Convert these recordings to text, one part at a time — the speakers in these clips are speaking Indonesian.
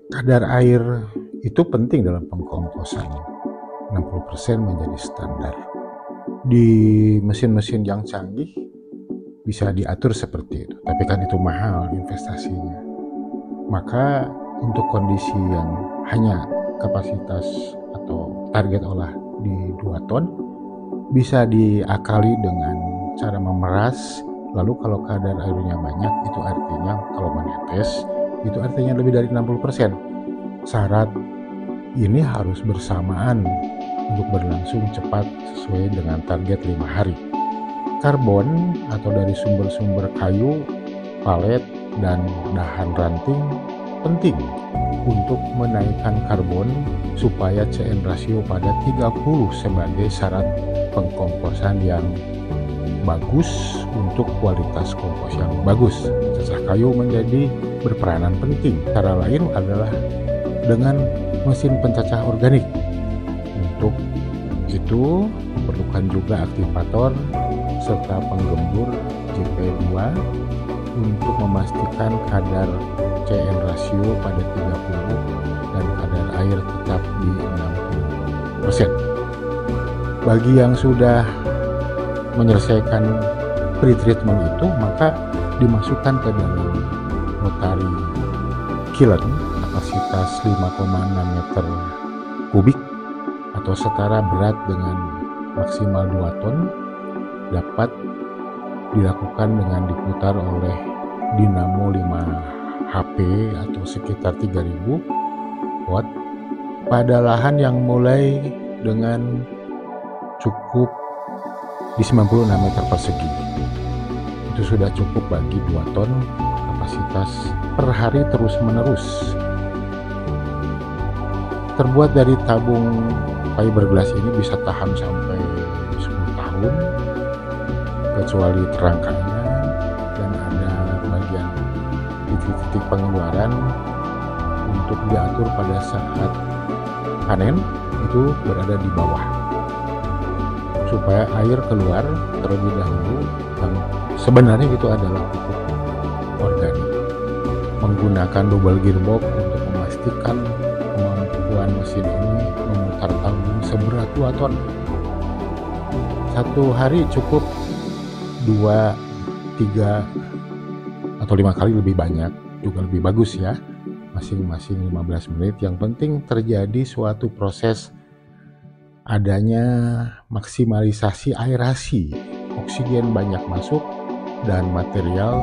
Kadar air itu penting dalam pengkomposan. 60% menjadi standar. Di mesin-mesin yang canggih bisa diatur seperti itu, tapi kan itu mahal investasinya. Maka untuk kondisi yang hanya kapasitas atau target olah di 2 ton bisa diakali dengan cara memeras. Lalu kalau kadar airnya banyak, itu artinya kalau menetes itu artinya lebih dari 60%. Syarat ini harus bersamaan untuk berlangsung cepat sesuai dengan target 5 hari. Karbon atau dari sumber-sumber kayu, palet, dan dahan ranting penting untuk menaikkan karbon supaya CN rasio pada 30 sebagai syarat pengkomposan yang bagus untuk kualitas kompos yang bagus. Cacah kayu menjadi berperanan penting. Cara lain adalah dengan mesin pencacah organik. Untuk itu diperlukan juga aktivator serta penggembur JP2 untuk memastikan kadar CN rasio pada 30 dan kadar air tetap di 60%. Bagi yang sudah menyelesaikan pre-treatment itu, maka dimasukkan ke dalam rotary kiln kapasitas 5,6 meter kubik atau setara berat dengan maksimal 2 ton, dapat dilakukan dengan diputar oleh dinamo 5 HP atau sekitar 3000 watt pada lahan yang mulai dengan cukup di 96 meter persegi. Itu sudah cukup bagi 2 ton kapasitas per hari terus menerus. Terbuat dari tabung fiberglass ini bisa tahan sampai 10 tahun kecuali terangkanya, dan ada bagian titik-titik pengeluaran untuk diatur pada saat panen itu berada di bawah supaya air keluar terlebih dahulu, yang sebenarnya itu adalah pupuk organik. Menggunakan double gearbox untuk memastikan kemampuan mesin ini memutar tabung seberat 2 ton. Satu hari cukup 2, 3, atau 5 kali lebih banyak juga lebih bagus ya, masing-masing 15 menit. Yang penting terjadi suatu proses adanya maksimalisasi aerasi, oksigen banyak masuk dan material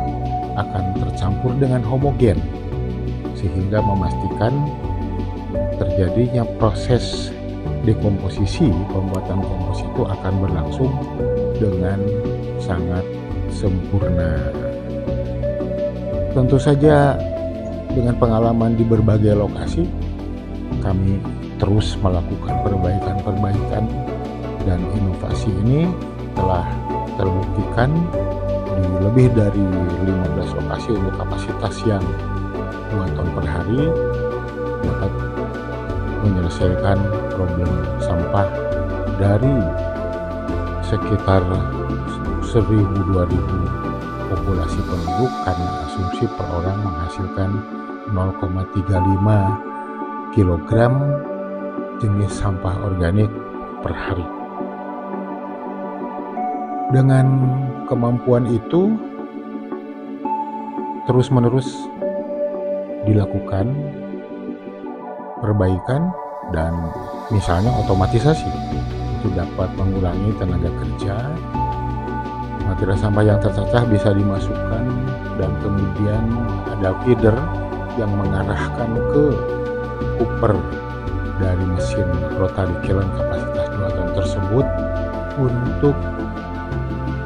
akan tercampur dengan homogen sehingga memastikan terjadinya proses dekomposisi. Pembuatan kompos itu akan berlangsung dengan sangat sempurna. Tentu saja dengan pengalaman di berbagai lokasi, kami terus melakukan perbaikan dan inovasi ini telah terbuktikan di lebih dari 15 lokasi untuk kapasitas yang 2 ton per hari dapat menyelesaikan problem sampah dari sekitar 1000-2000 populasi penduduk, karena asumsi per orang menghasilkan 0,35 kg jenis sampah organik per hari. Dengan kemampuan itu terus-menerus dilakukan perbaikan dan misalnya otomatisasi itu dapat mengurangi tenaga kerja. Material sampah yang tercacah bisa dimasukkan dan kemudian ada feeder yang mengarahkan ke koper dari mesin rotary kiln kapasitas 2 ton tersebut untuk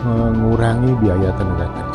mengurangi biaya tenaga kerja.